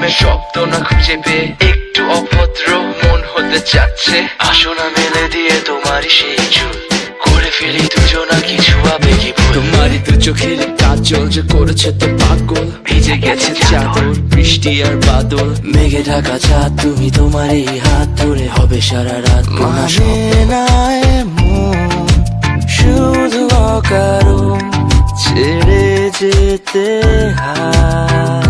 প্রেমের শব্দ না খুঁজে পেয়ে একটু অভদ্র মন হতে চাচ্ছে। আসো না মেলে দিয়ে তোমারই সেই চুল, করে ফেলি দুজনা কিছু আবেগী ভুল। তোমারই দু চোখের কাজল যে করেছে তো পাগল, ভিজে গেছে চাদর বৃষ্টি আর বাদল। মেঘে ঢাকা চাঁদ তুমি তোমারই হাত ধরে হবে সারা রাত। মানে না এমন শুধু অকারণ ছেড়ে যেতে হয়।